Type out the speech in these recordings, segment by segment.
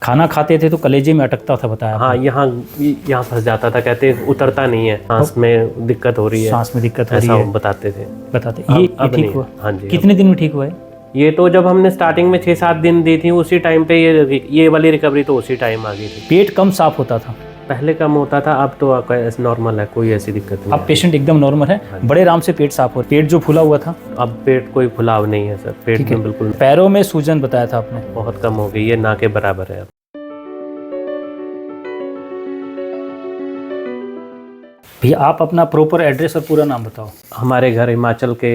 खाना खाते थे तो कलेजे में अटकता था, बताया हाँ, यहाँ फंस जाता था, कहते उतरता नहीं है, सांस में दिक्कत हो रही है, सांस में दिक्कत हो रही है, ऐसा बताते थे। ये अब ठीक हुआ? हाँ जी। कितने दिन में ठीक हुआ है? ये तो जब हमने स्टार्टिंग में 6-7 दिन दी थी उसी टाइम पे ये वाली रिकवरी तो उसी टाइम आ गई थी। पेट कम साफ होता था पहले कम होता था, अब तो नॉर्मल है, कोई ऐसी दिक्कत नहीं। अब पेशेंट एकदम नॉर्मल है, बड़े आराम से पेट साफ हो। पेट जो फूला हुआ था, अब पेट कोई फुलाव नहीं है सर, पेट में बिल्कुल। पैरों में सूजन बताया था आपने, बहुत कम हो गई, ये ना के बराबर है अब। भैया आप अपना प्रॉपर एड्रेस और पूरा नाम बताओ। हमारे घर हिमाचल के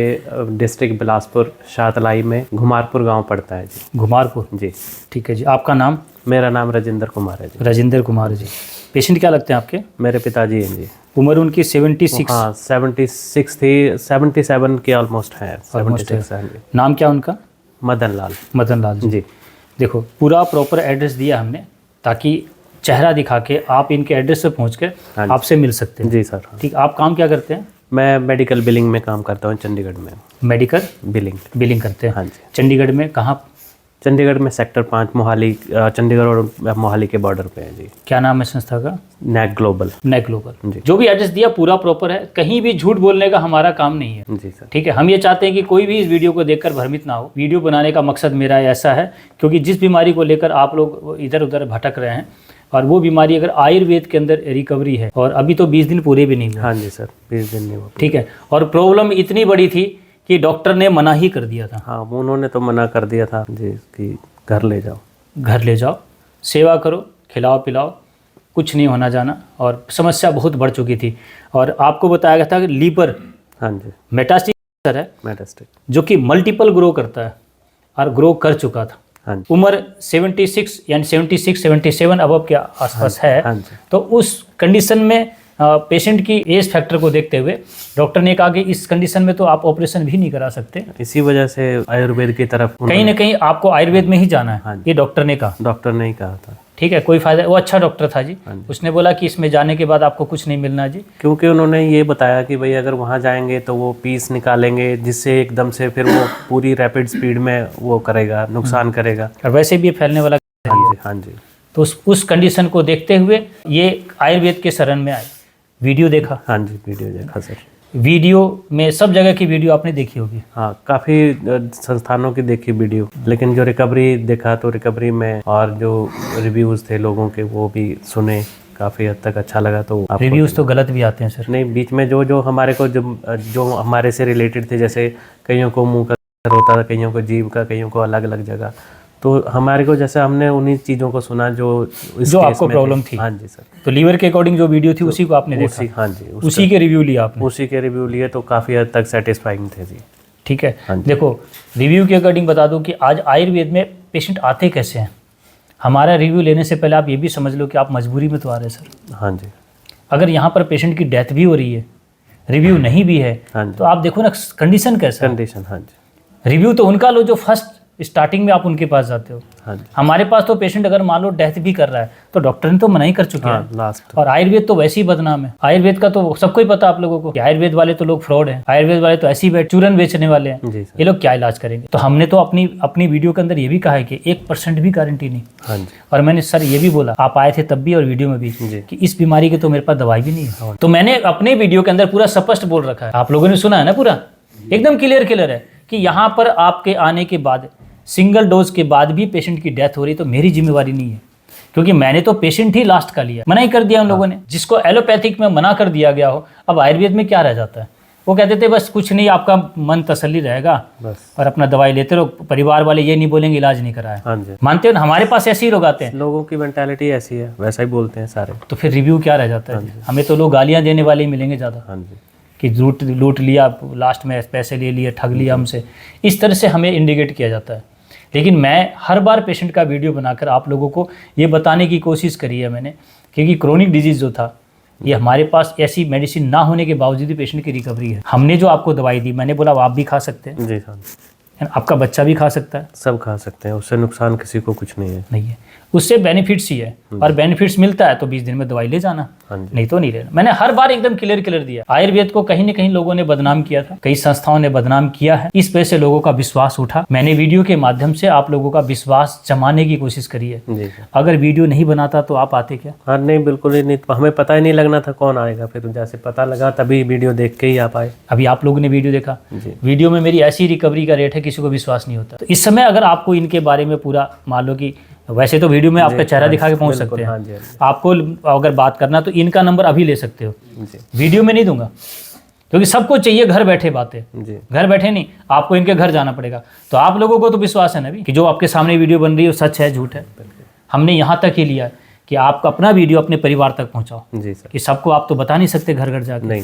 डिस्ट्रिक्ट बिलासपुर शातलाई में घुमारपुर गांव पड़ता है जी। घुमारपुर जी, ठीक है जी। आपका नाम? मेरा नाम राजेंद्र कुमार है जी। राजेंद्र कुमार जी। पेशेंट क्या लगते हैं आपके? मेरे पिताजी हैं जी। उम्र उनकी 76? हाँ 76 थी, 77 के ऑलमोस्ट है, 76 है जी। नाम क्या उनका? मदन लाल। मदन लाल जी। देखो पूरा प्रॉपर एड्रेस दिया हमने ताकि चेहरा दिखा के आप इनके एड्रेस पे पहुंच के आपसे मिल सकते हैं। जी सर। ठीक, आप काम क्या करते हैं? मैं मेडिकल बिलिंग में काम करता हूँ चंडीगढ़ में। मेडिकल बिलिंग करते हैं? हाँ जी। चंडीगढ़ में कहाँ? चंडीगढ़ में सेक्टर 5 मोहाली, चंडीगढ़ और मोहाली के बॉर्डर पे है जी। क्या नाम है संस्था का? NAC global. NAC global ji. जो भी एड्रेस दिया पूरा प्रॉपर है, कहीं भी झूठ बोलने का हमारा काम नहीं है जी सर। ठीक है। हम ये चाहते हैं कि कोई भी इस वीडियो को देखकर भ्रमित ना हो। वीडियो बनाने का मकसद मेरा ऐसा है क्योंकि जिस बीमारी को लेकर आप लोग इधर उधर भटक रहे हैं, और वो बीमारी अगर आयुर्वेद के अंदर रिकवरी है, और अभी तो 20 दिन पूरे भी नहीं हुए। हाँ जी सर, 20 दिन नहीं हुए। ठीक है, और प्रॉब्लम इतनी बड़ी थी कि डॉक्टर ने मना ही कर दिया था। हाँ, उन्होंने तो मना कर दिया था जी कि घर ले जाओ, घर ले जाओ, सेवा करो, खिलाओ पिलाओ, कुछ नहीं होना जाना। और समस्या बहुत बढ़ चुकी थी, और आपको बताया गया था कि लीवर, हाँ जी, मेटास्टिक कैंसर है, मेटास्टिक, जो कि मल्टीपल ग्रो करता है और ग्रो कर चुका था। हाँ जी। उम्र 76 यानी 77 अबव के आसपास है। हाँ जी। तो उस कंडीशन में पेशेंट की एज फैक्टर को देखते हुए डॉक्टर ने कहा कि इस कंडीशन में तो आप ऑपरेशन भी नहीं करा सकते। इसी वजह से आयुर्वेद की तरफ कहीं ना कहीं आपको आयुर्वेद में ही जाना है। हाँ, ये डॉक्टर ने कहा। डॉक्टर ने ही कहा था। ठीक है, कोई फायदा, वो अच्छा डॉक्टर था जी। उसने बोला कि इसमें जाने के बाद आपको कुछ नहीं मिलना जी, क्योंकि उन्होंने ये बताया कि भाई अगर वहाँ जाएंगे तो वो पीस निकालेंगे, जिससे एकदम से फिर वो पूरी रैपिड स्पीड में वो करेगा, नुकसान करेगा, और वैसे भी ये फैलने वाला। हाँ जी, हाँ जी। तो उस कंडीशन को देखते हुए ये आयुर्वेद के शरण में आए। वीडियो देखा? हाँ जी, वीडियो देखा सर। वीडियो में सब जगह की वीडियो आपने देखी होगी? हाँ, काफ़ी संस्थानों की देखी वीडियो, लेकिन जो रिकवरी देखा तो रिकवरी में, और जो रिव्यूज़ थे लोगों के वो भी सुने, काफ़ी हद तक अच्छा लगा। तो रिव्यूज़ तो गलत भी आते हैं सर। नहीं, बीच में जो हमारे को जो हमारे से रिलेटेड थे, जैसे कईयों को मुंह का कैंसर होता था, कईयों को जीभ का, कईयों को अलग अलग जगह, तो हमारे को जैसे हमने उन्हीं चीज़ों को सुना जो आपको प्रॉब्लम थी। हाँ जी सर। तो लीवर के अकॉर्डिंग जो वीडियो थी उसी को आपने देखा? हाँ जी, उसी के रिव्यू लिया आपने? उसी के रिव्यू लिए, तो काफ़ी हद तक सेटिस्फाइंग थे जी। ठीक है। देखो रिव्यू के अकॉर्डिंग बता दूं कि आज आयुर्वेद में पेशेंट आते कैसे हैं। हमारा रिव्यू लेने से पहले आप ये भी समझ लो कि आप मजबूरी में तो आ रहे हैं सर। हाँ जी। अगर यहाँ पर पेशेंट की डेथ भी हो रही है, रिव्यू नहीं भी है, तो आप देखो ना कंडीशन कैसा कंडीशन। हाँ जी। रिव्यू तो उनका लो जो फर्स्ट स्टार्टिंग में आप उनके पास जाते हो। हाँ जी। हमारे पास तो पेशेंट अगर मान लो डेथ भी कर रहा है तो डॉक्टर ने तो मना ही कर चुके हैं लास्ट। और आयुर्वेद तो वैसे ही बदनाम है। आयुर्वेद का तो सबको ही पता आप लोगों को कि आयुर्वेद वाले तो लोग फ्रॉड हैं, आयुर्वेद वाले तो ऐसे ही चूरन बेचने वाले हैं, ये लोग क्या इलाज करेंगे। तो हमने तो अपनी वीडियो के अंदर ये भी कहा है कि 1% भी गारंटी नहीं। हाँ जी। और मैंने सर ये भी बोला, आप आए थे तब भी और वीडियो में भी, कि इस बीमारी की तो मेरे पास दवाई भी नहीं है। तो मैंने अपने वीडियो के अंदर पूरा स्पष्ट बोल रखा है, आप लोगों ने सुना है ना, पूरा एकदम क्लियर है कि यहाँ पर आपके आने के बाद सिंगल डोज के बाद भी पेशेंट की डेथ हो रही तो मेरी जिम्मेवारी नहीं है, क्योंकि मैंने तो पेशेंट ही लास्ट का लिया, मना ही कर दिया उन लोगों ने। जिसको एलोपैथिक में मना कर दिया गया हो, अब आयुर्वेद में क्या रह जाता है। वो कहते थे बस कुछ नहीं, आपका मन तसल्ली रहेगा बस, और अपना दवाई लेते रहो, परिवार वाले ये नहीं बोलेंगे इलाज नहीं कराया। हाँ जी। मानते हो ना, हमारे पास ऐसे ही लोग आते हैं, लोगों की मेंटालिटी ऐसी है, वैसा ही बोलते हैं सारे। तो फिर रिव्यू क्या रह जाता है। हमें तो लोग गालियाँ देने वाले ही मिलेंगे ज़्यादा। हाँ जी। कि लूट लिया, लास्ट में पैसे ले लिए, ठग लिया हमसे, इस तरह से हमें इंडिकेट किया जाता है। लेकिन मैं हर बार पेशेंट का वीडियो बनाकर आप लोगों को ये बताने की कोशिश करी है मैंने, क्योंकि क्रोनिक डिजीज़ जो था, ये हमारे पास ऐसी मेडिसिन ना होने के बावजूद भी पेशेंट की रिकवरी है। हमने जो आपको दवाई दी, मैंने बोला आप भी खा सकते हैं जी हाँ, आपका बच्चा भी खा सकता है, सब खा सकते हैं, उससे नुकसान किसी को कुछ नहीं है। उससे बेनिफिट्स ही है, और बेनिफिट्स मिलता है तो 20 दिन में दवाई ले जाना, हाँ जी। नहीं तो नहीं लेना। मैंने हर बार एकदम क्लियर दिया। आयुर्वेद को कहीं न कहीं लोगों ने बदनाम किया था, कई संस्थाओं ने बदनाम किया है, इस वजह से लोगों का विश्वास उठा। मैंने वीडियो के माध्यम से आप लोगों का विश्वास जमाने की कोशिश करी है। जी अगर वीडियो नहीं बनाता तो आप आते क्या? हाँ, नहीं बिल्कुल ही नहीं, हमें पता ही नहीं लगना था कौन आएगा, फिर जैसे पता लगा तभी वीडियो देख के ही आप आए। अभी आप लोगों ने वीडियो देखा, जी। वीडियो में मेरी ऐसी रिकवरी का रेट है किसी को विश्वास नहीं होता। तो इस समय अगर आपको इनके बारे में पूरा मान लो कि वैसे तो वीडियो में आपका चेहरा दिखा के पहुंच सकते हैं, हाँ जी, हाँ जी। आपको अगर बात करना तो इनका नंबर अभी ले सकते हो, जी वीडियो में नहीं दूंगा, क्योंकि सबको चाहिए घर बैठे बातें। जी घर बैठे नहीं, आपको इनके घर जाना पड़ेगा। तो आप लोगों को तो विश्वास है ना भी कि जो आपके सामने वीडियो बन रही है वो सच है झूठ है। हमने यहाँ तक ही लिया है कि आप अपना वीडियो अपने परिवार तक पहुँचाओ, जी सर। कि सबको आप तो बता नहीं सकते घर घर जाकर। नहीं,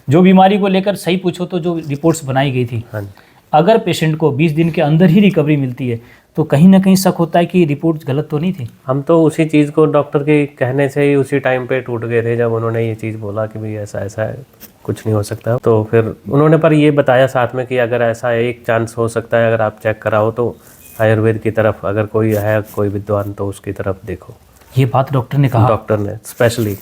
जो बीमारी को लेकर सही पूछो तो जो रिपोर्ट्स बनाई गई थी, हाँ जी, अगर पेशेंट को 20 दिन के अंदर ही रिकवरी मिलती है तो कहीं ना कहीं शक होता है कि रिपोर्ट गलत तो नहीं थी। हम तो उसी चीज़ को डॉक्टर के कहने से ही उसी टाइम पे टूट गए थे जब उन्होंने ये चीज़ बोला कि भाई ऐसा ऐसा है, कुछ नहीं हो सकता। तो फिर उन्होंने पर ये बताया साथ में कि अगर ऐसा एक चांस हो सकता है, अगर आप चेक कराओ तो आयुर्वेद की तरफ अगर कोई है कोई विद्वान तो उसकी तरफ देखो। ये बात डॉक्टर ने कहा? डॉक्टर ने स्पेशली,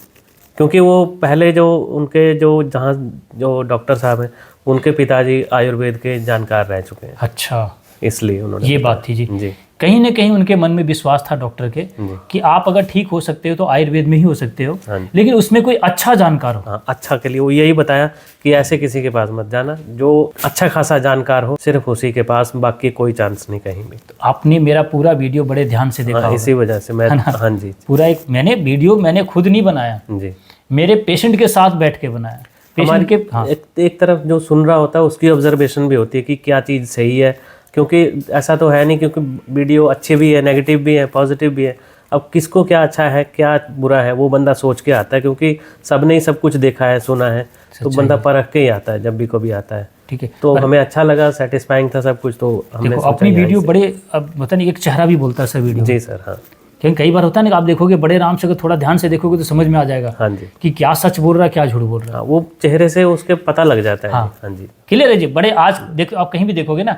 क्योंकि वो पहले जो उनके जो डॉक्टर साहब हैं उनके पिताजी आयुर्वेद के जानकार रह चुके हैं, अच्छा, इसलिए उन्होंने ये बात थी जी। जी कहीं ना कहीं उनके मन में विश्वास था डॉक्टर के जी। कि आप अगर ठीक हो सकते हो तो आयुर्वेद में ही हो सकते हो, हाँ जी। लेकिन उसमें कोई अच्छा जानकार हो। हाँ, अच्छा के लिए वो यही बताया कि ऐसे किसी के पास मत जाना, जो अच्छा खासा जानकार हो सिर्फ उसी के पास, बाकी कोई चांस नहीं कहीं भी। तो आपने मेरा पूरा वीडियो बड़े ध्यान से देखा हाँ, होगा। इसी वजह से मैं, हाँ जी पूरा एक मैंने वीडियो मैंने खुद नहीं बनाया, जी। मेरे पेशेंट के साथ बैठ के बनाया। पेशेंट के हाँ, एक तरफ जो सुन रहा होता है उसकी ऑब्जर्वेशन भी होती है कि क्या चीज़ सही है, क्योंकि ऐसा तो है नहीं, क्योंकि वीडियो अच्छी भी है, नेगेटिव भी है, पॉजिटिव भी है। अब किसको क्या अच्छा है क्या बुरा है वो बंदा सोच के आता है, क्योंकि सबने ही सब कुछ देखा है सुना है, तो बंदा परख के ही आता है जब भी कभी आता है। ठीक है। तो हमें अच्छा लगा, सेटिस्फाइंग था सब कुछ, तो हमने देखो सोचा अपनी यहाँ वीडियो से- बड़े, अब पता नहीं एक चेहरा भी बोलता है सर वीडियो। जी सर। हाँ क्योंकि कई बार होता है ना कि आप देखोगे बड़े आराम से, अगर थोड़ा ध्यान से देखोगे तो समझ में आ जाएगा हाँ जी। कि क्या सच बोल रहा है क्या झूठ बोल रहा है। हाँ, वो चेहरे से उसके पता लग जाता है। हाँ। हाँ जी। क्लियर है जी। बड़े आज देखो आप कहीं भी देखोगे ना,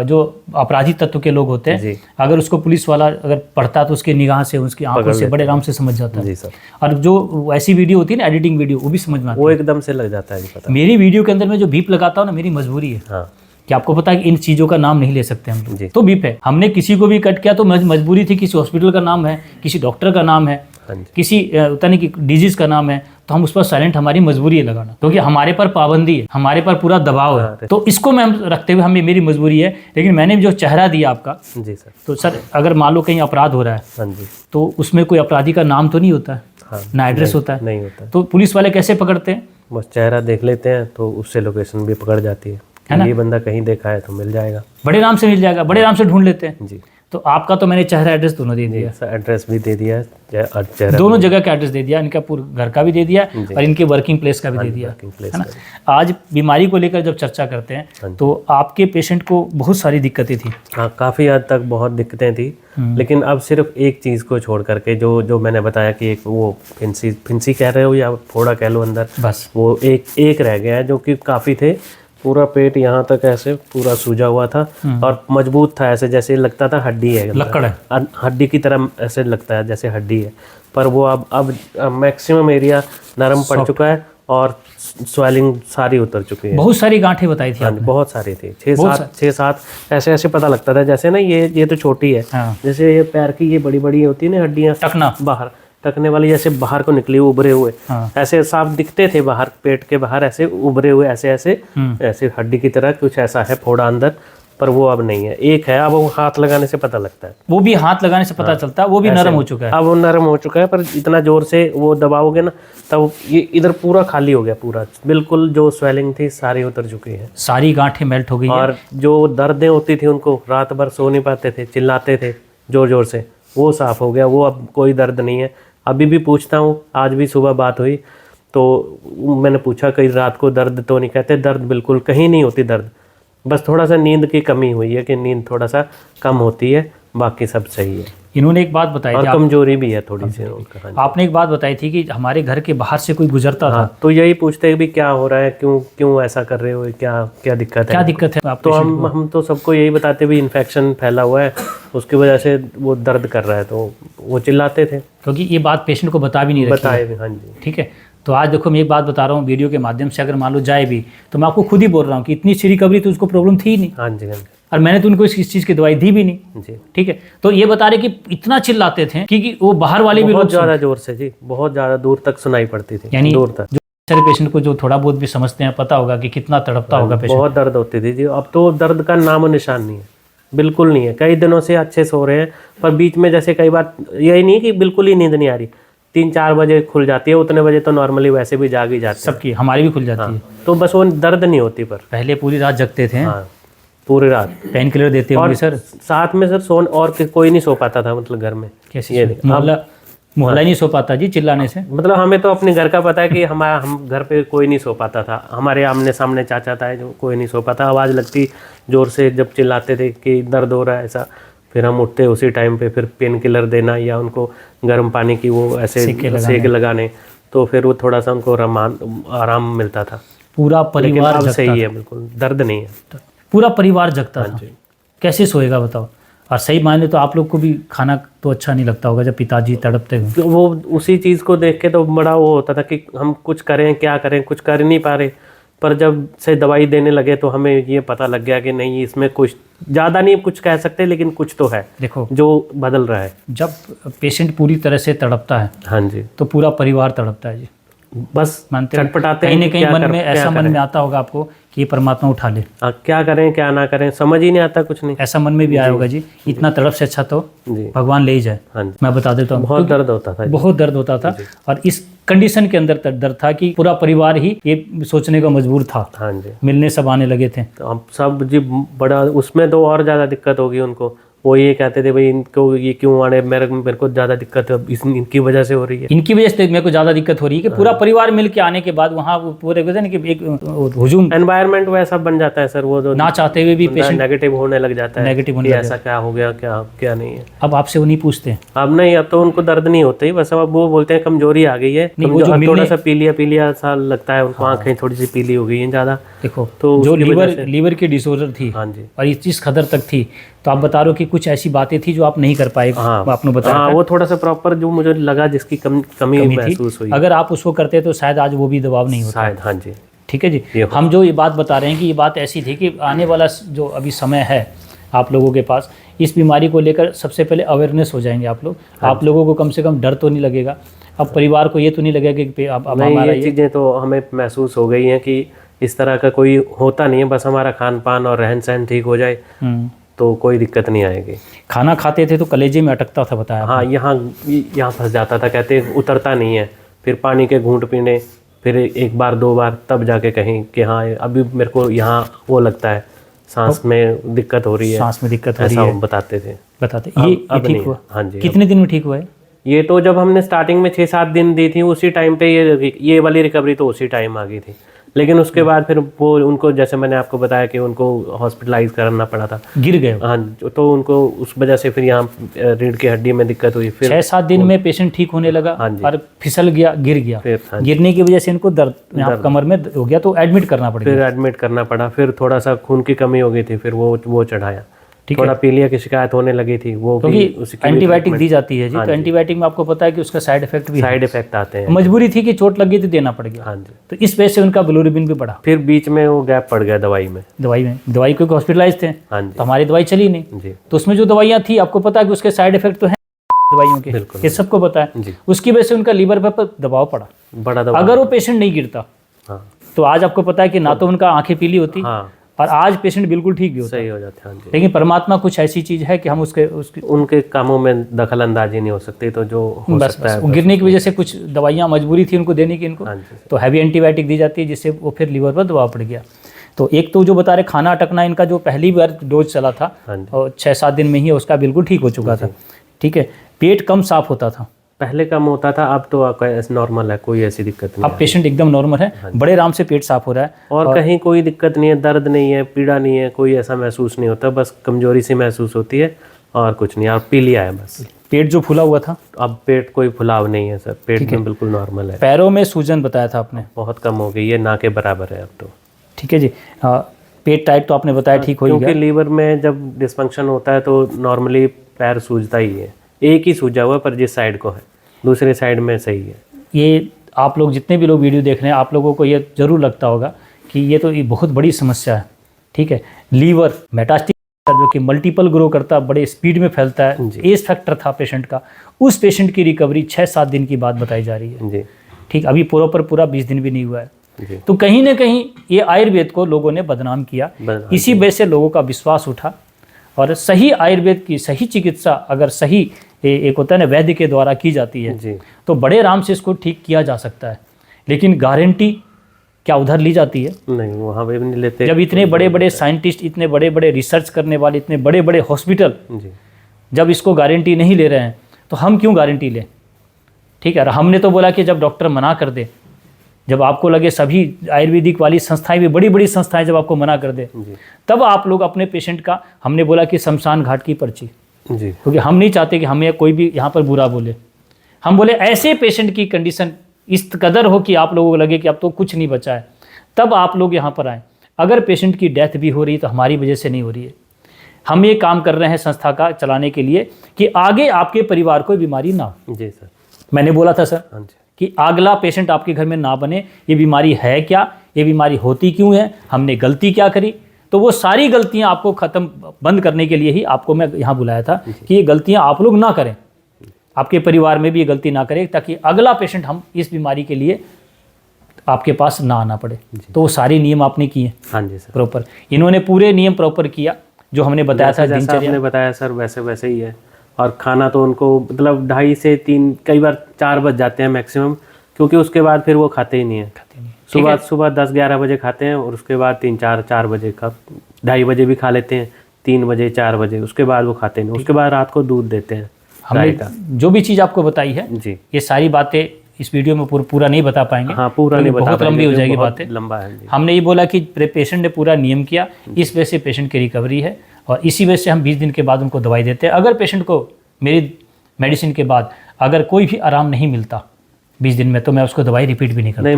जो अपराधी तत्व के लोग होते हैं, जी। अगर उसको पुलिस वाला अगर पढ़ता तो उसकी निगाह से उसकी आंखों से बड़े आराम से समझ जाता है। जी सर। और जो ऐसी वीडियो होती है ना, एडिटिंग वीडियो, वो भी समझ में आती वो एकदम से लग जाता है जी पता। है। मेरी वीडियो के अंदर मैं जो बीप लगाता हूँ ना, मेरी मजबूरी है हाँ कि आपको पता है कि इन चीज़ों का नाम नहीं ले सकते हम जी। लोग, तो बीप है। हमने किसी को भी कट किया तो मजबूरी थी, किसी हॉस्पिटल का नाम है, किसी डॉक्टर का नाम है, हाँ जी। किसी होता नहीं कि डिजीज का नाम है, तो हम उस पर साइलेंट, हमारी मजबूरी है लगाना, क्योंकि हमारे पर पाबंदी है, हमारे पर पूरा दबाव है। तो इसको मैं हम रखते हुए हमें मेरी मजबूरी है। लेकिन मैंने जो चेहरा दिया आपका, जी सर। तो सर अगर मान लो कहीं अपराध हो रहा है हाँ जी। तो उसमें कोई अपराधी का नाम तो नहीं होता है, हाँ, ना एड्रेस होता है, नहीं होता है। तो पुलिस वाले कैसे पकड़ते हैं? बस चेहरा देख लेते हैं तो उससे लोकेशन भी पकड़ जाती है ना? कि ये बंदा कहीं देखा है तो मिल जाएगा। बड़े आराम से मिल जाएगा, बड़े आराम से ढूंढ लेते हैं। जी। तो आपका तो मैंने चेहरा एड्रेस दोनों दे दिया, सर एड्रेस भी दे दिया है, चेहरा दोनों जगह का एड्रेस दे दिया, इनका पूरा घर का भी दे दिया और इनके वर्किंग प्लेस का भी दे दिया, वर्किंग प्लेस है ना। आज बीमारी को लेकर जब चर्चा करते हैं तो आपके पेशेंट को बहुत सारी दिक्कतें थी। हाँ, काफ़ी हद तक बहुत दिक्कतें थी, लेकिन अब सिर्फ एक चीज़ को छोड़ करके जो मैंने बताया कि एक वो फिंसी कह रहे हो या फोड़ा कह लो अंदर, बस वो एक रह गया है जो कि काफ़ी थे। पूरा पेट यहाँ तक ऐसे पूरा सूजा हुआ था और मजबूत था, ऐसे जैसे लगता था हड्डी है, लक्कड़ है, हड्डी की तरह ऐसे लगता है जैसे हड्डी है। पर वो अब मैक्सिमम एरिया नरम पड़ चुका है और स्वेलिंग सारी उतर चुकी है। बहुत सारी गांठें बताई थी आपने। बहुत सारी थी, 6-7 ऐसे पता लगता था जैसे ना ये तो छोटी है, हाँ। जैसे ये पैर की ये बड़ी बड़ी होती है ना हड्डियाँ, टकना बाहर टकने वाली, जैसे बाहर को निकली उभरे हुए, हाँ। ऐसे साफ दिखते थे बाहर, पेट के बाहर ऐसे उभरे हुए, ऐसे हड्डी की तरह कुछ ऐसा है फोड़ा अंदर, पर वो अब नहीं है, एक है। अब वो हाथ लगाने से पता लगता है, वो भी हाथ लगाने से पता चलता है, वो भी नरम हो चुका है। अब वो नरम हो चुका है, पर इतना जोर से वो दबाओगे ना तब ये इधर पूरा खाली हो गया, पूरा बिल्कुल जो स्वेलिंग थी सारी उतर चुकी है, सारी गांठें मेल्ट हो गई है। और जो दर्दें होती थी उनको रात भर सो नहीं पाते थे, चिल्लाते थे जोर जोर से, वो साफ हो गया, वो अब कोई दर्द नहीं है। अभी भी पूछता हूँ, आज भी सुबह बात हुई तो मैंने पूछा कहीं रात को दर्द तो नहीं, कहते दर्द बिल्कुल कहीं नहीं होती दर्द, बस थोड़ा सा नींद की कमी हुई है कि नींद थोड़ा सा कम होती है, बाकी सब सही है। इन्होंने एक बात बताई और थी कमजोरी भी है थोड़ी सी उनका। हाँ जी। आपने एक बात बताई थी कि हमारे घर के बाहर से कोई गुजरता था, हाँ, तो यही पूछते हैं भी क्या हो रहा है, क्यों क्यों ऐसा कर रहे हो, क्या क्या दिक्कत है, क्या दिक्कत है आप तो हम तो सबको यही बताते भी इन्फेक्शन फैला हुआ है, उसकी वजह से वो दर्द कर रहा है, तो वो चिल्लाते थे। क्योंकि ये बात पेशेंट को बता भी नहीं रखी है। बताए भी, हाँ जी। ठीक है, तो आज देखो मैं एक बात बता रहा हूँ वीडियो के माध्यम से, अगर मान लो जाए भी तो मैं आपको खुद ही बोल रहा हूँ कि इतनी अच्छी रिकवरी तो उसको प्रॉब्लम थी ही नहीं, हाँ जी, हाँ जी, और मैंने तो उनको इस चीज़ की दवाई दी भी नहीं। जी। ठीक है, तो ये बता रहे कि इतना चिल्लाते थे कि वो बाहर वाले भी बहुत लोग ज़्यादा जोर से जी, बहुत ज़्यादा दूर तक सुनाई पड़ती थी, यानी दूर तक। जो सारे पेशेंट को जो थोड़ा बहुत भी समझते हैं पता होगा कि कितना तड़पता होगा पेशेंट। बहुत दर्द होती थी जी। अब तो दर्द का नामो निशान नहीं है, बिल्कुल नहीं है। कई दिनों से अच्छे सो रहे हैं, पर बीच में जैसे कई बार यही नहीं कि बिल्कुल ही नींद नहीं आ रही, 3-4 बजे खुल जाती है, उतने बजे तो नॉर्मली वैसे भी जाग ही जाते हैं। सबकी, हमारी भी खुल जाती है। तो बस वो दर्द नहीं होती, पर पहले पूरी रात जगते थे, हाँ पूरी रात। पेन किलर देते और होंगे सर? साथ में सर सोन और कोई नहीं सो पाता था, मतलब घर में। कैसे ये मोहल्ला ही नहीं सो पाता जी चिल्लाने से? मतलब हमें तो अपने घर का पता है कि हम घर पे कोई नहीं सो पाता था, हमारे आमने सामने चाचा था जो कोई नहीं सो पाता। आवाज़ लगती जोर से जब चिल्लाते थे कि दर्द हो रहा है ऐसा, फिर हम उठते उसी टाइम पे, फिर पेन किलर देना या उनको गर्म पानी की वो ऐसे सेक लगाने, तो फिर वो थोड़ा सा उनको आराम मिलता था। पूरा परिवार अब जगता सही है, बिल्कुल दर्द नहीं है। पूरा परिवार जगता था। कैसे सोएगा बताओ? और सही मायने तो आप लोग को भी खाना तो अच्छा नहीं लगता होगा जब पिताजी तड़पते हैं। तो वो उसी चीज़ को देख के तो बड़ा वो होता था कि हम कुछ करें, क्या करें, कुछ कर नहीं पा रहे। पर जब से दवाई देने लगे तो हमें ये पता लग गया कि नहीं, इसमें कुछ ज़्यादा नहीं कुछ कह सकते, लेकिन कुछ तो है देखो जो बदल रहा है। जब पेशेंट पूरी तरह से तड़पता है, हाँ जी, तो पूरा परिवार तड़पता है जी। बस मानते हैं? चटपटाते कहीं ना हैं, कहीं क्या मन में क्या ऐसा मन करें? में आता होगा आपको कि ये परमात्मा उठा ले। क्या करें क्या ना करें, समझ ही नहीं आता, कुछ नहीं। ऐसा मन में भी आया होगा जी, इतना तड़प से अच्छा तो जी भगवान ले ही जाए। हाँ जी, मैं बता देता हूँ, बहुत दर्द होता था, बहुत दर्द होता था। और इस कंडीशन के अंदर दर्द था कि पूरा परिवार ही ये सोचने को मजबूर था। हाँ जी, मिलने सब आने लगे थे। तो हम सब जी बड़ा उसमें तो और ज़्यादा दिक्कत होगी उनको। वो ये कहते थे भाई इनको ये क्यों आने, मेरे को ज़्यादा दिक्कत है इनकी वजह से हो रही है। इनकी वजह से मेरे को ज़्यादा दिक्कत हो रही है कि पूरा परिवार मिल के आने के बाद वहाँ पूरे कि एक हुजूम एनवायरनमेंट वैसा बन जाता है सर, वो जो ना चाहते हुए भी पेशेंट नेगेटिव होने लग जाता है, नेगेटिव होने कि लग ऐसा क्या हो गया, क्या क्या नहीं है। अब आपसे वो नहीं पूछते। अब नहीं, अब तो उनको दर्द नहीं होता ही, बस अब वो बोलते हैं कमजोरी आ गई है, नहीं, वो जो थोड़ा सा पीलिया सा लगता है उनको, आंखें थोड़ी सी पीली हो गई हैं ज़्यादा। देखो तो जो लीवर की डिसऑर्डर थी, हाँ जी, और इस कदर तक थी, तो आप बता रहे हो कि कुछ ऐसी बातें थी जो आप नहीं कर पाए। हाँ, आपने बताया हाँ, वो थोड़ा सा प्रॉपर जो मुझे लगा जिसकी कमी महसूस हुई। अगर आप उसको करते तो शायद आज वो भी दबाव नहीं होता। शायद, हाँ जी। ठीक है जी। हम जो ये बात बता रहे हैं कि ये बात ऐसी थी कि आने वाला जो अभी समय है आप लोगों के पास, इस बीमारी को लेकर सबसे पहले अवेयरनेस हो जाएंगे आप लोग। आप लोगों को कम से कम डर तो नहीं लगेगा, अब परिवार को ये तो नहीं लगेगा कि अब हमारा ये चीज़ें तो हमें महसूस हो गई हैं कि इस तरह का कोई होता नहीं है, बस हमारा खान पान और रहन सहन ठीक हो जाए तो कोई दिक्कत नहीं आएगी। खाना खाते थे तो कलेजे में अटकता था, बताया? हाँ, यहाँ फंस जाता था, कहते उतरता नहीं है, फिर पानी के घूंट पीने, फिर एक बार 2 बार तब जाके कहीं कि हाँ अभी मेरे को यहाँ वो लगता है, सांस में दिक्कत हो रही है, सांस में दिक्कत हो रही है, बताते थे। ये ठीक हुआ? हाँ जी। कितने दिन में ठीक हुआ है? ये तो जब हमने स्टार्टिंग में 6-7 दिन दी थी उसी टाइम पे ये वाली रिकवरी तो उसी टाइम आ गई थी, लेकिन उसके बाद फिर वो उनको, जैसे मैंने आपको बताया कि उनको हॉस्पिटलाइज करना पड़ा था, गिर गए। हाँ, तो उनको उस वजह से फिर यहाँ रीढ़ की हड्डी में दिक्कत हुई। फिर 6-7 दिन में पेशेंट ठीक होने लगा। हाँ जी। और फिसल गया, गिर गया। गिरने की वजह से इनको दर्द यहाँ कमर में हो गया, तो एडमिट करना पड़ गया। फिर एडमिट करना पड़ा, फिर थोड़ा सा खून की कमी हो गई थी, फिर वो चढ़ाया। थोड़ा पीलिया की शिकायत होने लगी थी, वो भी एंटीबायोटिक दी जाती है जी। तो एंटीबायोटिक में आपको पता है कि उसका साइड इफेक्ट आते हैं। मजबूरी थी कि चोट लग गई तो देना पड़ गया। हाँ जी। तो इस वजह से उनका बिलोरुबिन भी बढ़ा। फिर बीच में वो गैप पड़ गया दवाई क्योंकि हॉस्पिटलाइज थे। हाँ जी। तो हमारी दवाई चली नहीं जी। तो उसमें जो दवाइयाँ थी, आपको पता है कि उसके साइड इफेक्ट तो है दवाइयों के, ये सबको पता है। उसकी वजह से उनका लीवर पर दबाव पड़ा, बड़ा दबाव। अगर वो पेशेंट नहीं गिरता तो आज आपको पता है कि ना तो उनका आंखें पीली होती, और आज पेशेंट बिल्कुल ठीक भी होता, सही हो जाते हैं। लेकिन परमात्मा कुछ ऐसी चीज है कि हम उनके कामों में दखल अंदाजी नहीं हो सकती, तो जो हो सकता है गिरने की वजह से कुछ दवाइयाँ मजबूरी थी उनको देने की इनको, तो हैवी एंटीबायोटिक दी जाती है जिससे वो फिर लीवर पर दबाव पड़ गया। तो एक तो जो बता रहे खाना अटकना, इनका जो पहली बार डोज चला था और 6-7 दिन में ही उसका बिल्कुल ठीक हो चुका था। ठीक है, पेट कम साफ होता था, पहले कम होता था, अब तो नॉर्मल है, कोई ऐसी दिक्कत नहीं। अब पेशेंट एकदम नॉर्मल है, बड़े आराम से पेट साफ हो रहा है, और कहीं कोई दिक्कत नहीं है, दर्द नहीं है, पीड़ा नहीं है, कोई ऐसा महसूस नहीं होता, बस कमजोरी सी महसूस होती है, और कुछ नहीं, और पी लिया है बस। पेट जो फूला हुआ था, अब पेट कोई फुलाव नहीं है सर, पेट में बिल्कुल नॉर्मल है। पैरों में सूजन बताया था आपने, बहुत कम हो गई है, ना के बराबर है अब तो। ठीक है जी। पेट टाइट तो आपने बताया ठीक हो ही क्योंकि गया। लीवर में जब डिस्फंक्शन होता है तो नॉर्मली पैर सूजता ही है, एक ही सूजा हुआ पर जिस साइड को है, दूसरे साइड में सही है। ये आप लोग जितने भी लोग वीडियो देख रहे हैं, आप लोगों को ये जरूर लगता होगा कि ये तो ये बहुत बड़ी समस्या है। ठीक है, लीवर मेटास्टिक जो कि मल्टीपल ग्रो करता, बड़े स्पीड में फैलता है, एज फैक्टर था पेशेंट का, उस पेशेंट की रिकवरी 6-7 दिन की बात बताई जा रही है। जी ठीक, अभी पूरा 20 दिन भी नहीं हुआ है। जी। तो कहीं ना कहीं ये आयुर्वेद को लोगों ने बदनाम किया, इसी वजह से लोगों का विश्वास उठा। और सही आयुर्वेद की सही चिकित्सा अगर सही एक होता है ना वैद्य के द्वारा की जाती है जी। तो बड़े आराम से इसको ठीक किया जा सकता है। लेकिन गारंटी क्या उधर ली जाती है? नहीं, वहाँ पे भी नहीं लेते। जब इतने बड़े बड़े साइंटिस्ट, इतने बड़े बड़े रिसर्च करने वाले, इतने बड़े बड़े हॉस्पिटल जी जब इसको गारंटी नहीं ले रहे हैं तो हम क्यों गारंटी लें? ठीक है, हमने तो बोला कि जब डॉक्टर मना कर दे, जब आपको लगे सभी आयुर्वेदिक वाली संस्थाएं भी, बड़ी बड़ी संस्थाएं जब आपको मना कर दे, तब आप लोग अपने पेशेंट का, हमने बोला कि शमशान घाट की पर्ची, जी। क्योंकि हम नहीं चाहते कि हमें कोई भी यहाँ पर बुरा बोले। हम बोले ऐसे पेशेंट की कंडीशन इस कदर हो कि आप लोगों को लगे कि अब तो कुछ नहीं बचा है, तब आप लोग यहाँ पर आएँ। अगर पेशेंट की डेथ भी हो रही है तो हमारी वजह से नहीं हो रही है। हम ये काम कर रहे हैं संस्था का चलाने के लिए कि आगे आपके परिवार को बीमारी ना हो। जी सर। मैंने बोला था सर हाँ जी। कि अगला पेशेंट आपके घर में ना बने। ये बीमारी है क्या, ये बीमारी होती क्यों है, हमने गलती क्या करी, तो वो सारी गलतियां आपको ख़त्म बंद करने के लिए ही आपको मैं यहाँ बुलाया था कि ये गलतियां आप लोग ना करें, आपके परिवार में भी ये गलती ना करें, ताकि अगला पेशेंट हम इस बीमारी के लिए आपके पास ना आना पड़े। तो वो सारे नियम आपने किए। हाँ जी सर। प्रॉपर इन्होंने पूरे नियम प्रॉपर किया जो हमने बताया था। जैसा आपने बताया सर वैसे वैसे ही है। और खाना तो उनको मतलब 2:30 से 3, कई बार 4 बज जाते हैं मैक्सिमम, क्योंकि उसके बाद फिर वो खाते ही नहीं है। सुबह 10-11 बजे खाते हैं और उसके बाद 3-4 बजे का, 2:30 बजे भी खा लेते हैं, 3 बजे 4 बजे, उसके बाद वो खाते नहीं। उसके बाद रात को दूध देते हैं। हमने जो भी चीज़ आपको बताई है जी, ये सारी बातें इस वीडियो में पूरा नहीं बता पाएंगे। हाँ, पूरा नहीं बता बहुत लंबी हो जाएगी बातें, लंबा है जी। हमने ये बोला कि पेशेंट ने पूरा नियम किया, इस वजह से पेशेंट की रिकवरी है, और इसी वजह से हम 20 दिन के बाद उनको दवाई देते हैं। अगर पेशेंट को मेरी मेडिसिन के बाद अगर कोई भी आराम नहीं मिलता 20 दिन में, तो मैं उसको दवाई रिपीट भी नहीं करता। नहीं,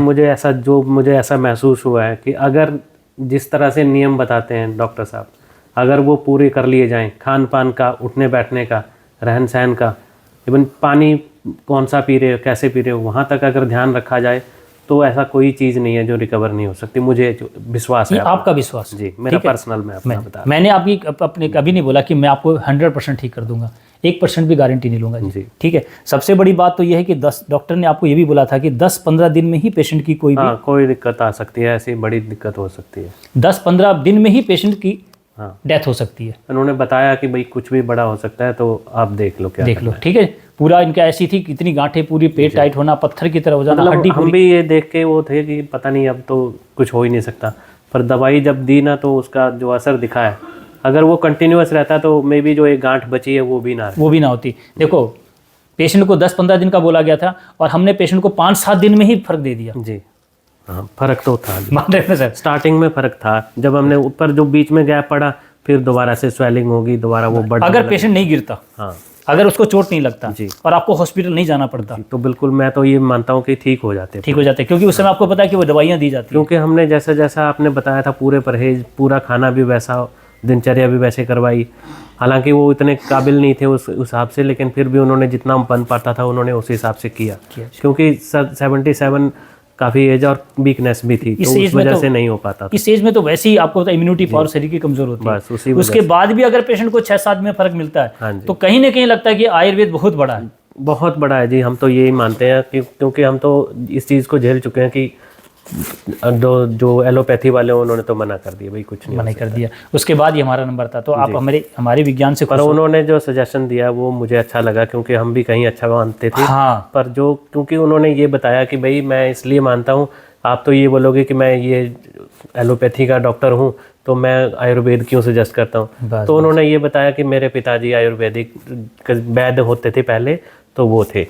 मुझे ऐसा महसूस हुआ है कि अगर जिस तरह से नियम बताते हैं डॉक्टर साहब, अगर वो पूरे कर लिए जाएं, खान पान का, उठने बैठने का, रहन सहन का, इवन पानी कौन सा पी रहे हो, कैसे पी रहे हो, वहाँ तक अगर ध्यान रखा जाए तो ऐसा कोई चीज़ नहीं है जो रिकवर नहीं हो सकती। मुझे जो विश्वास है, आपका विश्वास जी, मेरा पर्सनल मैं अपना बता, मैंने आपकी अपने कभी नहीं बोला कि मैं आपको 100% ठीक कर दूंगा, 1% भी गारंटी नहीं लूंगा जी। ठीक है, सबसे बड़ी बात तो यह है कि डॉक्टर ने आपको ये भी बोला था कि 10-15 दिन में ही पेशेंट की कोई दिक्कत आ सकती है, ऐसी बड़ी दिक्कत हो सकती है। 10-15 दिन में ही पेशेंट की डेथ हो सकती है। उन्होंने बताया कि भाई कुछ भी बड़ा हो सकता है, तो आप देख लो क्या देख लो। ठीक है, पूरा इनका ऐसी थी, कितनी गांठें, पूरी पेट टाइट होना, पत्थर की तरह हो जाना, हड्डी। हम भी ये देख के वो थे कि पता नहीं अब तो कुछ हो ही नहीं सकता, पर दवाई जब दी ना तो उसका जो असर दिखा है, अगर वो कंटिन्यूअस रहता तो मे बी जो एक गांठ बची है वो भी ना होती। देखो, पेशेंट को 10-15 दिन का बोला गया था और हमने पेशेंट को 5-7 दिन में ही फर्क दे दिया जी। हाँ, फर्क तो था, मान रहे हैं सर, स्टार्टिंग में फर्क था। जब हमने ऊपर जो बीच में गैप पड़ा, फिर दोबारा से स्वेलिंग होगी, दोबारा वो बढ़, अगर पेशेंट नहीं गिरता, हाँ, अगर उसको चोट नहीं लगता जी, और आपको हॉस्पिटल नहीं जाना पड़ता, तो बिल्कुल मैं तो ये मानता हूँ कि ठीक हो जाते, क्योंकि उस समय आपको पता है कि वो दवाइयाँ दी जाती हैं। क्योंकि हमने जैसा जैसा आपने बताया था, पूरे परहेज, पूरा खाना भी वैसा, दिनचर्या भी वैसे करवाई। हालांकि वो इतने काबिल नहीं थे उस हिसाब से, लेकिन फिर भी उन्होंने जितना बन पाता था उन्होंने उस हिसाब से किया, क्योंकि 77 काफ़ी एज और वीकनेस भी थी, तो उस वजह से नहीं हो पाता था। इस एज में तो वैसे ही आपको इम्यूनिटी पावर शरीर की कमजोर होती है, बस उसी उसके बाद भी अगर पेशेंट को 6-7 में फर्क मिलता है, तो कहीं ना कहीं लगता है कि आयुर्वेद बहुत बड़ा है। बहुत बड़ा है जी, हम तो यही मानते हैं कि क्योंकि हम तो इस चीज़ को झेल चुके हैं कि जो एलोपैथी वाले उन्होंने तो मना कर दिया, भाई कुछ नहीं, मना कर दिया। उसके बाद ही हमारा नंबर था, तो आप हमारे विज्ञान से, पर उन्होंने जो सजेशन दिया वो मुझे अच्छा लगा, क्योंकि हम भी कहीं अच्छा मानते थे। हाँ, पर जो क्योंकि उन्होंने ये बताया कि भाई मैं इसलिए मानता हूँ, आप तो ये बोलोगे कि मैं ये एलोपैथी का डॉक्टर हूँ तो मैं आयुर्वेद क्यों सजेस्ट करता हूँ। तो उन्होंने ये बताया कि मेरे पिताजी आयुर्वेदिक वैद्य होते थे पहले, तो वो थे,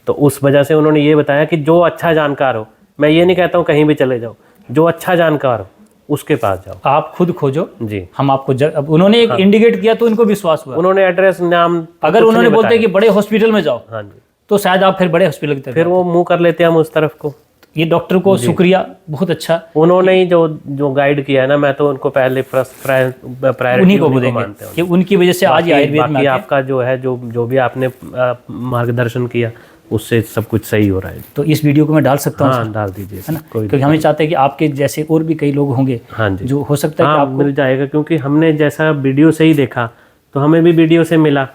तो उस वजह से उन्होंने ये बताया कि जो अच्छा जानकार हो, मैं ये नहीं कहता हूँ कहीं भी चले जाओ, जो अच्छा जानकार हो उसके पास जाओ। आप खुद खोजो, जी। हम आपको अब उन्होंने एक इंडिकेट किया तो इनको विश्वास हुआ। उन्होंने एड्रेस, नाम, अगर उन्होंने बोलते कि बड़े हॉस्पिटल में जाओ, हाँ जी, तो शायद आप फिर बड़े हॉस्पिटल की तरफ फिर वो मुंह कर लेते हैं हम उस तरफ को। ये डॉक्टर को शुक्रिया, बहुत अच्छा। उन्होंने ही जो गाइड किया है ना, मैं तो उनको पहले प्रायोरिटी उन्हीं को बोलेंगे कि उनकी वजह से आज ये आयुर्वेद में आपका जो है जो भी आपने मार्गदर्शन किया उससे सब कुछ सही हो रहा है। तो इस वीडियो को मैं डाल सकता हूँ? हाँ, डाल दीजिए, है ना, क्योंकि हम चाहते हैं कि आपके जैसे और भी कई लोग होंगे, हाँ जी, जो हो सकता है हाँ, कि आपको मिल जाएगा, क्योंकि हमने जैसा वीडियो से ही देखा तो हमें भी वीडियो से मिला,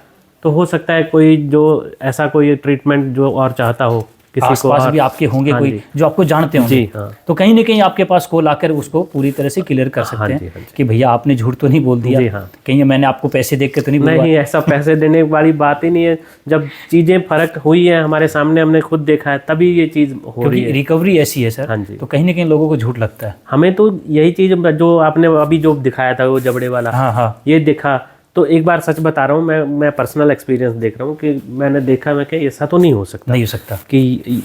तो हो सकता है कोई जो ऐसा कोई ट्रीटमेंट जो और चाहता हो, किसी को आसपास भी आपके होंगे कोई जो आपको जानते होंगे, जी, हाँ, तो कहीं ना कहीं आपके पास कॉल आकर उसको पूरी तरह से क्लियर कर सकते हैं कि भैया आपने झूठ तो नहीं बोल दिया, जी, हाँ, कहीं मैंने आपको पैसे देख के तो नहीं, ऐसा पैसे देने वाली बात ही नहीं है। जब चीजें फर्क हुई है हमारे सामने, हमने खुद देखा है, तभी ये चीज हो रही है। रिकवरी ऐसी है सर, हाँ जी, तो कहीं ना कहीं लोगों को झूठ लगता है। हमें तो यही चीज जो आपने अभी जो दिखाया था वो जबड़े वाला, हाँ हाँ, ये देखा तो एक बार सच बता रहा हूँ, मैं पर्सनल एक्सपीरियंस देख रहा हूँ कि मैंने देखा, मैं कि ऐसा तो नहीं हो सकता कि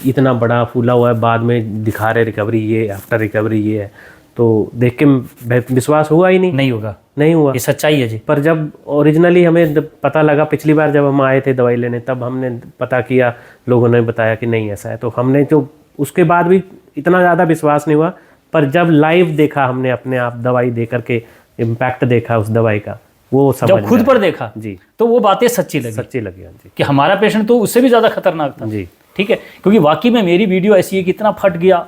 इतना बड़ा फूला हुआ है, बाद में दिखा रहे रिकवरी ये, आफ्टर रिकवरी ये है, तो देख के विश्वास हुआ ही नहीं होगा, नहीं हुआ, ये सच्चाई है जी। पर जब ओरिजिनली हमें पता लगा, पिछली बार जब हम आए थे दवाई लेने, तब हमने पता किया, लोगों ने बताया कि नहीं ऐसा है, तो हमने जो उसके बाद भी इतना ज़्यादा विश्वास नहीं हुआ, पर जब लाइव देखा हमने अपने आप दवाई दे करके इम्पैक्ट देखा उस दवाई का, वो समझ जब खुद पर देखा जी, तो वो बातें सच्ची लगी हाँ जी, कि हमारा पेशेंट तो उससे भी ज़्यादा खतरनाक था जी, ठीक है, क्योंकि वाकई में मेरी वीडियो ऐसी है कि इतना फट गया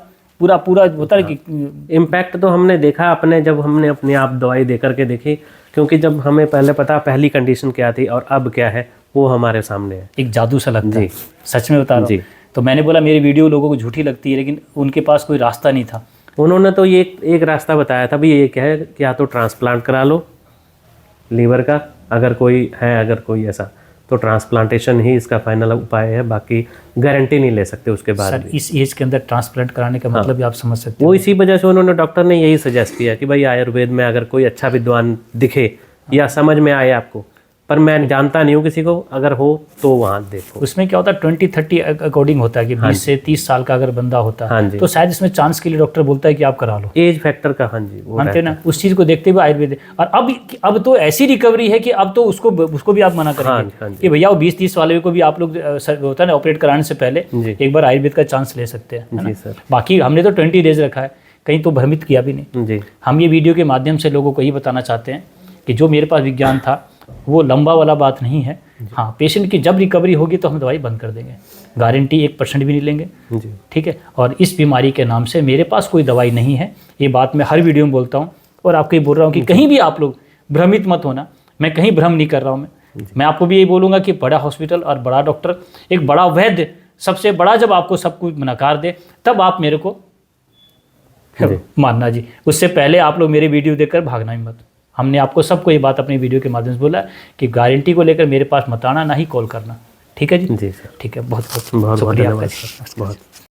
पूरा होता है कि इम्पैक्ट तो हमने देखा अपने, जब हमने अपने आप दवाई दे करके देखी, क्योंकि जब हमें पहले पता पहली कंडीशन क्या थी और अब क्या है वो हमारे सामने है, एक जादू सा लगता है, सच में बता रहा हूँ। जी, तो मैंने बोला मेरी वीडियो लोगों को झूठी लगती है, लेकिन उनके पास कोई रास्ता नहीं था। उन्होंने तो ये एक रास्ता बताया था भी, ये क्या है कि या तो ट्रांसप्लांट करा लो लीवर का, अगर कोई ऐसा, तो ट्रांसप्लांटेशन ही इसका फाइनल उपाय है, बाकी गारंटी नहीं ले सकते उसके बाद। सर इस एज के अंदर ट्रांसप्लांट कराने का मतलब भी आप समझ सकते हो। वो इसी वजह से उन्होंने, डॉक्टर ने यही सजेस्ट किया कि भाई आयुर्वेद में अगर कोई अच्छा विद्वान दिखे या समझ में आए आपको, पर मैं जानता नहीं हूँ किसी को, अगर हो तो वहाँ देखो। उसमें क्या होता है 20-30 अकॉर्डिंग होता है कि 20 से 30 साल का अगर बंदा होता है तो शायद इसमें चांस के लिए डॉक्टर बोलता है कि आप करा लो, एज फैक्टर का। हाँ जी, वो मानते ना, उस चीज़ को देखते हुए आयुर्वेद। और अब तो ऐसी रिकवरी है कि अब तो उसको भी आप मना करेंगे कि भैया वो 20-30 वाले को भी आप लोग होता है ना, ऑपरेट कराने से पहले एक बार आयुर्वेद का चांस ले सकते हैं। जी सर, बाकी हमने तो 20 डेज रखा है, कहीं तो भ्रमित किया भी नहीं जी। हम ये वीडियो के माध्यम से लोगों को यही बताना चाहते हैं कि जो मेरे पास विज्ञान था वो लंबा वाला बात नहीं है। हाँ, पेशेंट की जब रिकवरी होगी तो हम दवाई बंद कर देंगे, गारंटी 1% भी नहीं लेंगे जी, ठीक है। और इस बीमारी के नाम से मेरे पास कोई दवाई नहीं है, ये बात मैं हर वीडियो में बोलता हूँ और आपको ये बोल रहा हूँ कि कहीं भी आप लोग भ्रमित मत होना, मैं कहीं भ्रम नहीं कर रहा हूँ। मैं आपको भी यही बोलूँगा कि बड़ा हॉस्पिटल और बड़ा डॉक्टर, एक बड़ा वैद्य सबसे बड़ा जब आपको सब कुछ नकार दे तब आप मेरे को मानना जी, उससे पहले आप लोग मेरे वीडियो देखकर भागना ही मत। हमने आपको सबको ये बात अपनी वीडियो के माध्यम से बोला कि गारंटी को लेकर मेरे पास मत आना, ना ही कॉल करना, ठीक है जी। जी सर, ठीक है, बहुत बहुत शुक्रिया धन्यवाद आपका। बहुत।